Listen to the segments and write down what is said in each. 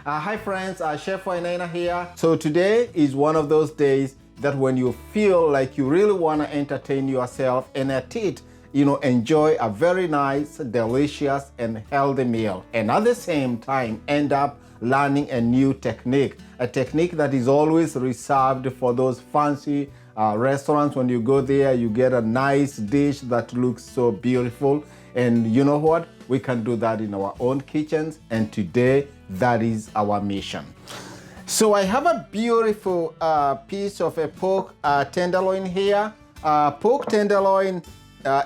Hi friends, Chef Wainaina here. So today is one of those days that when you feel like you really want to entertain yourself and at it, enjoy a very nice, delicious and healthy meal. And at the same time, end up learning a new technique, a technique that is always reserved for those fancy restaurants. When you go there, you get a nice dish that looks so beautiful. And you know what? We can do that in our own kitchens. And today, that is our mission. So I have a beautiful piece of a pork tenderloin here. Pork tenderloin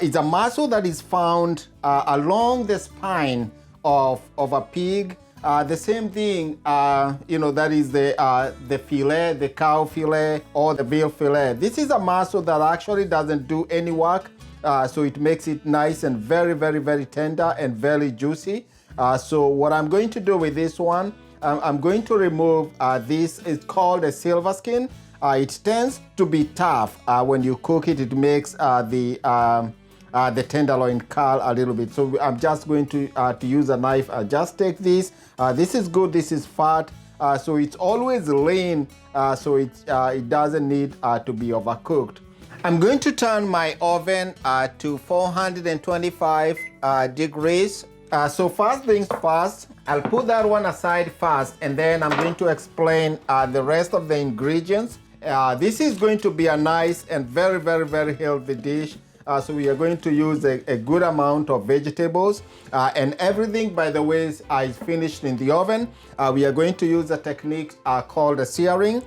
is a muscle that is found along the spine of a pig. The same thing, that is the fillet, the cow fillet or the veal fillet. This is a muscle that actually doesn't do any work. So it makes it nice and very, very, very tender and very juicy. So what I'm going to do with this one, I'm going to remove this. It's called a silver skin. It tends to be tough when you cook it. It makes the tenderloin curl a little bit. So I'm just going to use a knife. Just take this. This is good. This is fat. So it's always lean. So it doesn't need to be overcooked. I'm going to turn my oven to 425 degrees. So first things first, I'll put that one aside first, and then I'm going to explain the rest of the ingredients. This is going to be a nice and very, very, very healthy dish. So we are going to use a good amount of vegetables, and everything, by the way, is finished in the oven. We are going to use a technique called a searing.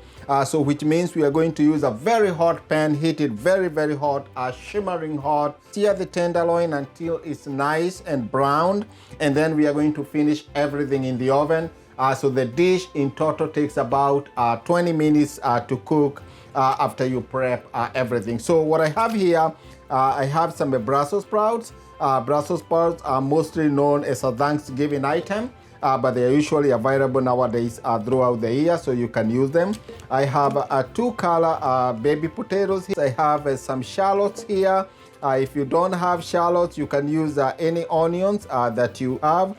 So which means we are going to use a very hot pan, heat it very, very hot, shimmering hot. Sear the tenderloin until it's nice and browned, and then we are going to finish everything in the oven. So the dish in total takes about 20 minutes to cook after you prep everything. So what I have here, I have some Brussels sprouts. Brussels sprouts are mostly known as a Thanksgiving item. But they are usually available nowadays throughout the year, so you can use them. I have 2 color baby potatoes. I have some shallots here. If you don't have shallots, you can use any onions that you have.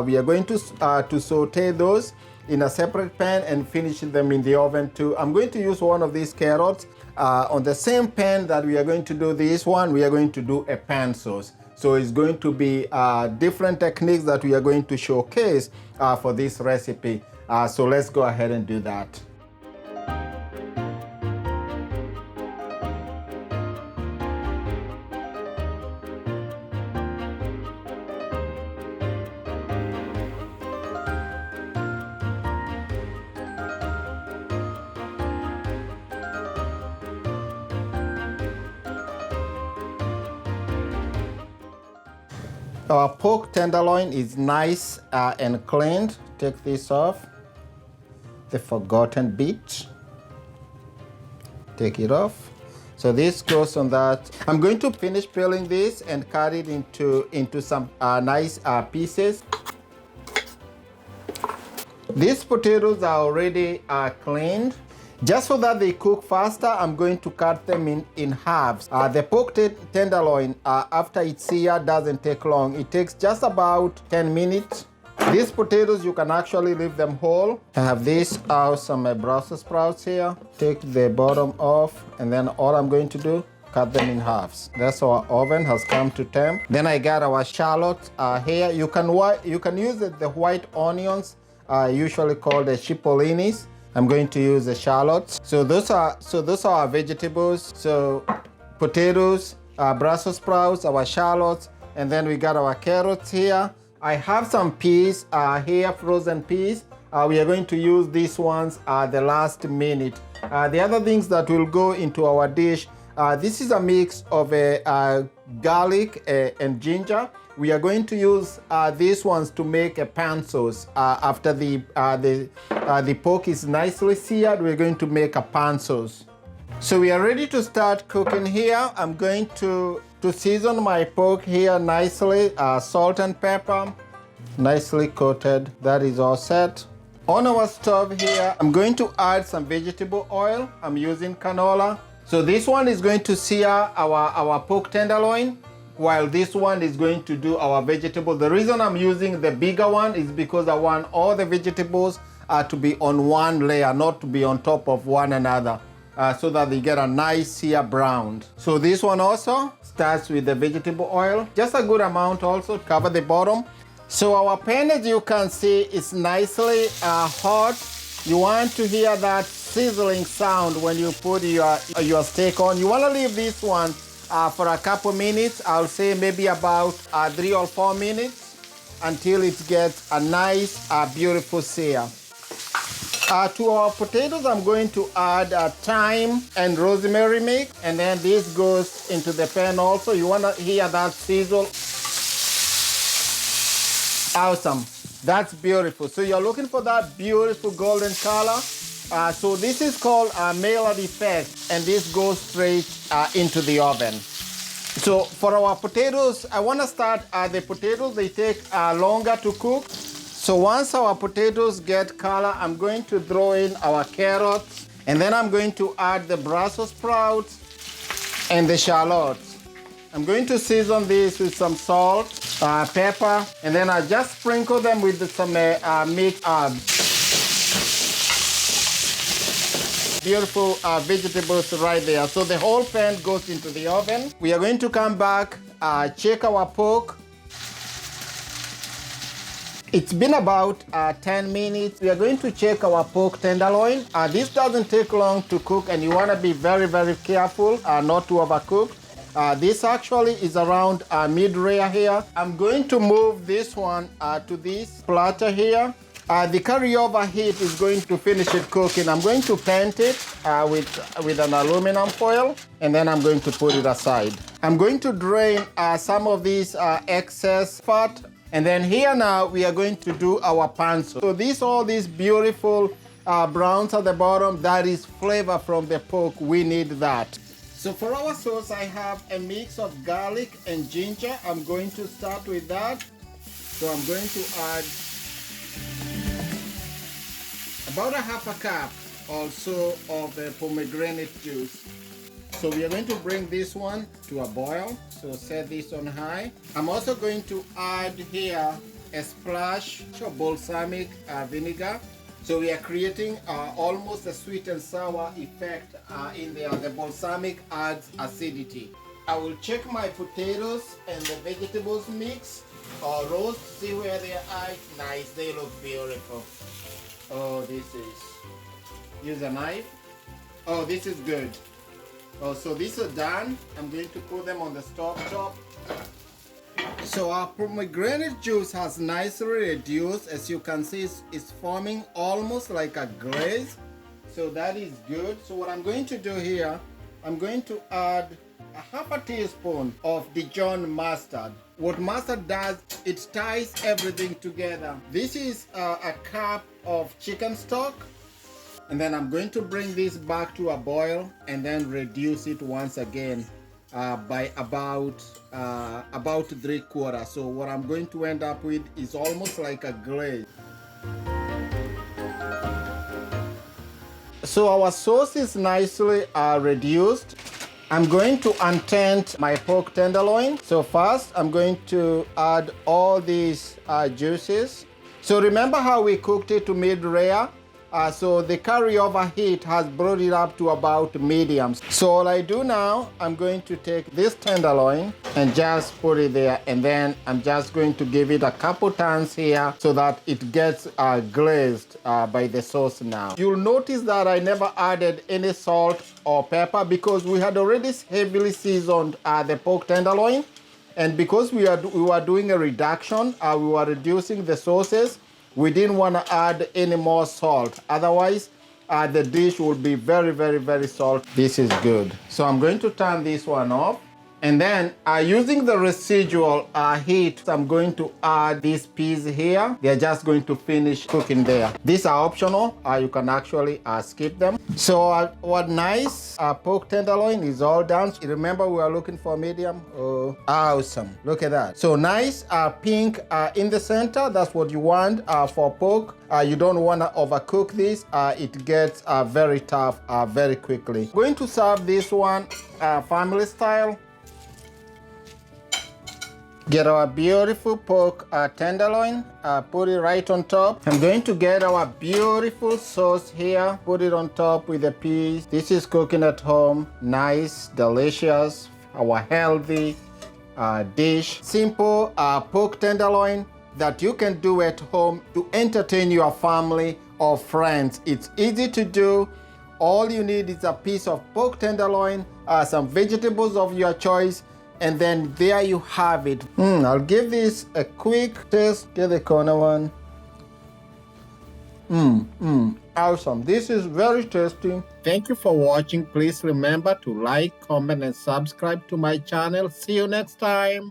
We are going to saute those in a separate pan and finish them in the oven too. I'm going to use one of these carrots. On the same pan that we are going to do this one, we are going to do a pan sauce. So it's going to be different techniques that we are going to showcase for this recipe. So let's go ahead and do that. Our pork tenderloin is nice and cleaned. Take this off, the forgotten bit. Take it off. So this goes on that. I'm going to finish peeling this and cut it into some nice pieces. These potatoes are already cleaned. Just so that they cook faster, I'm going to cut them in halves. The pork tenderloin, after it's seared, doesn't take long. It takes just about 10 minutes. These potatoes, you can actually leave them whole. I have some Brussels sprouts here. Take the bottom off, and then all I'm going to do, cut them in halves. That's our oven has come to temp. Then I got our shallots here. You can use the white onions, usually called the cipolinis. I'm going to use the shallots. So those are our vegetables. So potatoes, Brussels sprouts, our shallots, and then we got our carrots here. I have some peas here, frozen peas. We are going to use these ones the last minute. The other things that will go into our dish, this is a mix of garlic and ginger. We are going to use these ones to make a pan sauce. After the pork is nicely seared, we're going to make a pan sauce. So we are ready to start cooking here. I'm going to season my pork here nicely. Salt and pepper, nicely coated. That is all set. On our stove here, I'm going to add some vegetable oil. I'm using canola. So this one is going to sear our pork tenderloin. while this one is going to do our vegetables. The reason I'm using the bigger one is because I want all the vegetables to be on one layer, not to be on top of one another, so that they get a nice sear brown. So this one also starts with the vegetable oil, just a good amount also to cover the bottom. So our pan, as you can see, is nicely hot. You want to hear that sizzling sound when you put your steak on. You want to leave this one for a couple minutes. I'll say maybe about 3 or 4 minutes until it gets a nice, beautiful sear. To our potatoes, I'm going to add thyme and rosemary mix, and then this goes into the pan also. You want to hear that sizzle. Awesome. That's beautiful. So you're looking for that beautiful golden color. So this is called a Maillard effect, and this goes straight into the oven. So for our potatoes, I want to start the potatoes. They take longer to cook. So once our potatoes get color, I'm going to throw in our carrots, and then I'm going to add the Brussels sprouts and the shallots. I'm going to season this with some salt, pepper, and then I just sprinkle them with some mixed herbs. Beautiful vegetables right there. So the whole pan goes into the oven. We are going to come back, check our pork. It's been about 10 minutes. We are going to check our pork tenderloin. This doesn't take long to cook, and you want to be very, very careful not to overcook. This actually is around mid-rare here. I'm going to move this one to this platter here. The carryover heat is going to finish it cooking. I'm going to paint it with an aluminum foil, and then I'm going to put it aside. I'm going to drain some of this excess fat, and then here now we are going to do our panso. So all these beautiful browns at the bottom, that is flavor from the pork. We need that. So for our sauce, I have a mix of garlic and ginger. I'm going to start with that. So I'm going to add about a half a cup also of the pomegranate juice. So we are going to bring this one to a boil. So set this on high. I'm also going to add here a splash of balsamic vinegar. So we are creating almost a sweet and sour effect in there. The balsamic adds acidity. I will check my potatoes and the vegetables mix or roast, see where they are. Nice, they look beautiful. Oh, this is, use a knife. Oh, this is good. Oh, so these are done. I'm going to put them on the stove top. So our pomegranate juice has nicely reduced. As you can see, it's forming almost like a glaze. So that is good. So what I'm going to do here, I'm going to add a half a teaspoon of Dijon mustard. What mustard does, it ties everything together. This is a cup of chicken stock. And then I'm going to bring this back to a boil and then reduce it once again by about 3/4. So what I'm going to end up with is almost like a glaze. So our sauce is nicely reduced. I'm going to untent my pork tenderloin. So first I'm going to add all these juices. So remember how we cooked it to mid-rare? So the carryover heat has brought it up to about medium. So all I do now, I'm going to take this tenderloin and just put it there, and then I'm just going to give it a couple turns here so that it gets glazed by the sauce now. You'll notice that I never added any salt or pepper because we had already heavily seasoned the pork tenderloin, and because we were doing a reduction, we were reducing the sauces. We didn't want to add any more salt. Otherwise, the dish will be very, very, very salty. This is good. So I'm going to turn this one off. And then using the residual heat, I'm going to add these peas here. They're just going to finish cooking there. These are optional. You can actually skip them. So what nice pork tenderloin is all done. Remember, we are looking for medium. Oh, awesome. Look at that. So nice pink in the center. That's what you want for pork. You don't want to overcook this. It gets very tough very quickly. Going to serve this one family style. Get our beautiful pork tenderloin, put it right on top. I'm going to get our beautiful sauce here, put it on top with the peas. This is cooking at home, nice, delicious, our healthy dish. Simple pork tenderloin that you can do at home to entertain your family or friends. It's easy to do. All you need is a piece of pork tenderloin, some vegetables of your choice, and then there you have it. I'll give this a quick taste. Get the corner one. Awesome. This is very tasty. Thank you for watching. Please remember to like, comment, and subscribe to my channel. See you next time.